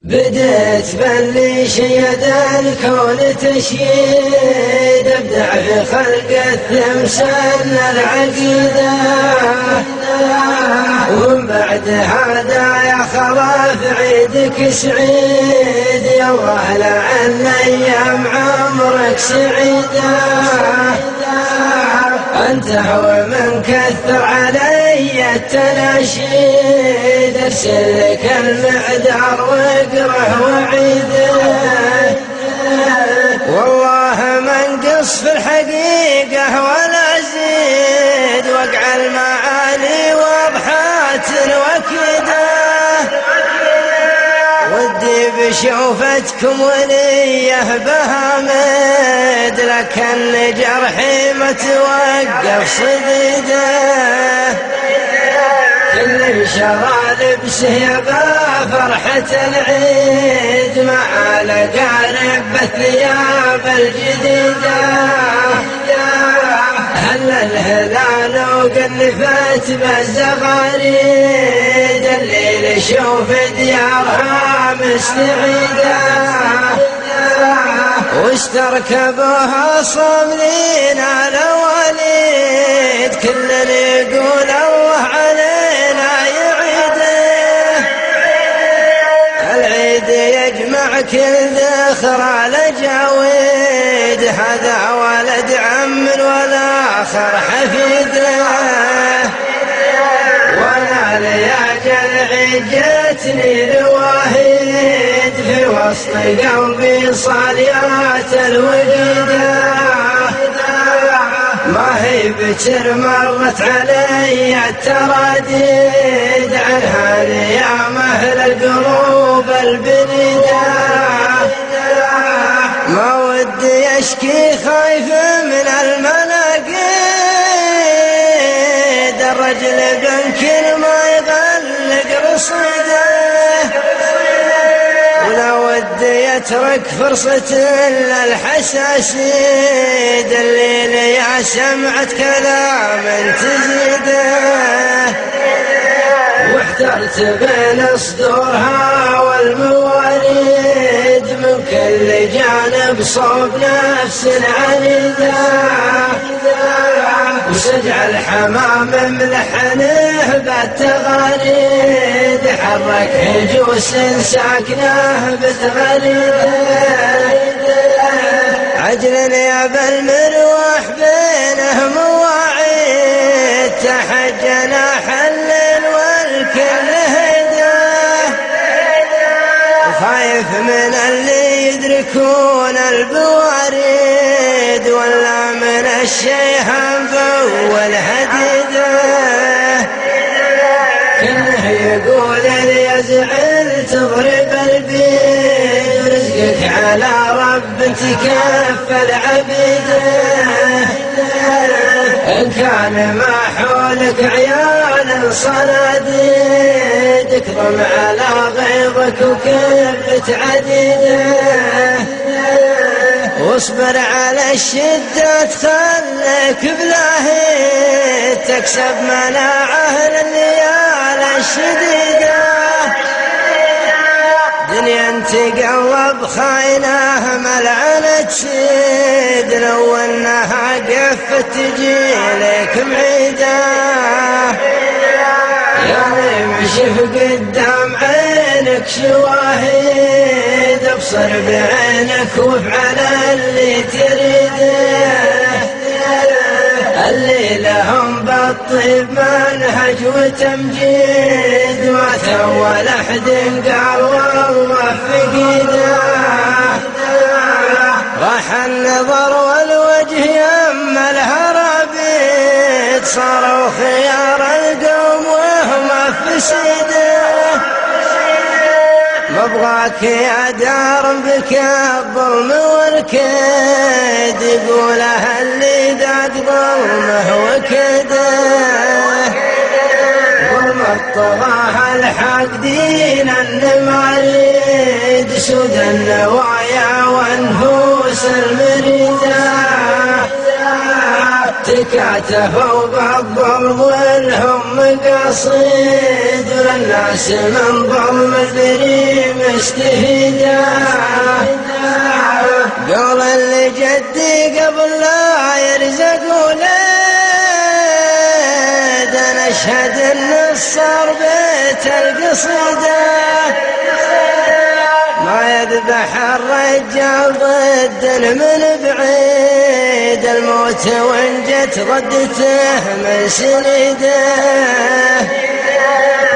بديت باللي شيد الكون تشييد، ابدع في خلق التمثال العقيدة، ومن بعد هذا يا خلاف عيدك سعيد، يا الله لعل ايام عمرك سعيدة. انت هو من كثر علي التناشيد، ارسل لك المعدار واقره وعيده، والله ما انقص في الحقيقة ولا زيد، وقع المعالي واضحات وكده، ودي بشوفتكم وليه بهامد، لكن جرحي ما توقف صديده، كل شرى لبسه يبا فرحة العيد، مع الأقارب بالثياب الجديدة، هل الهلال وقلفت بالزغاريد، الليل شوف ديارها مستعيدة، واستركبوها صاملين على وليد، كل يقول الله علينا يعيده، العيد يجمع كل ذخر على جاويد، هذا ولد عم والآخر حفيده، وانا لياجل جتني الوهيد، في وسط قلبي صاليات الوجيده، ما هي بكر مرت علي التراديد، عنها يا مهل القلوب البريده، ما ودي اشكي خايف من الملاقيد، الرجل بنكر ما يغلق رصيده، ولا ودي يترك فرصة للحساسيد، الليل يا سمعت كلام تزيده، واحترت بين صدورها والمواريد، من كل جانب صوب نفس عنيده، وسجع الحمام ملحنه بالتغاريد، حرك هجوس ساكنه بتغريده، عجل يا بالمروح بينه مواعيد، تحجنا حلل والكل هده، وخايف من اللي يدركون البواريد، ولا من الشيهان فول هديده، كله يقول اللي يزعل تضرب البيد، رزقك على رب تكفل عبيده، إن كان ما حولك عيال صناديد، اكرم على غيظك وكبت عديده، واصبر على الشدة تخليك بلاهيد، تكسب مناعه لليال الشديدة، دنيا تقلب خاينه ملعنة سيد، لو انها قفت تجي لك معيده، يعني مشف قدام عينك شواهد، ابصر بعينك وافعل اللي تريده، اللي لهم بالطيب منهج وتمجيد، ما ثول احد قال والله فقيده، راح النظر والوجه يما الهرابيد، صاروا خيار القوم وهم فسيده، مبغاك يا دار بك الظلم والكيد، يقوله اللي ذاك ظلمه وكده، ظلم الطغاة الحاقدين النماريد، سود النوايا والنفوس المريده، تكاد مات فوق الظلم والهم قصيد، والناس من ظلم بري مستفيدا. قول اللي جدي قبل لا يرزق ولد، أنا أشهد إن الصار بيت القصيدة. ما يذبح الرجال ضد من بعيد، الموت وإن جت ردته من سنيده.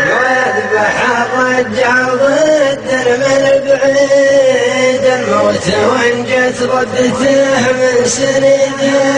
ما يذبح الرجال ضد من بعيد، الموت وإن جت ردته من سنيده.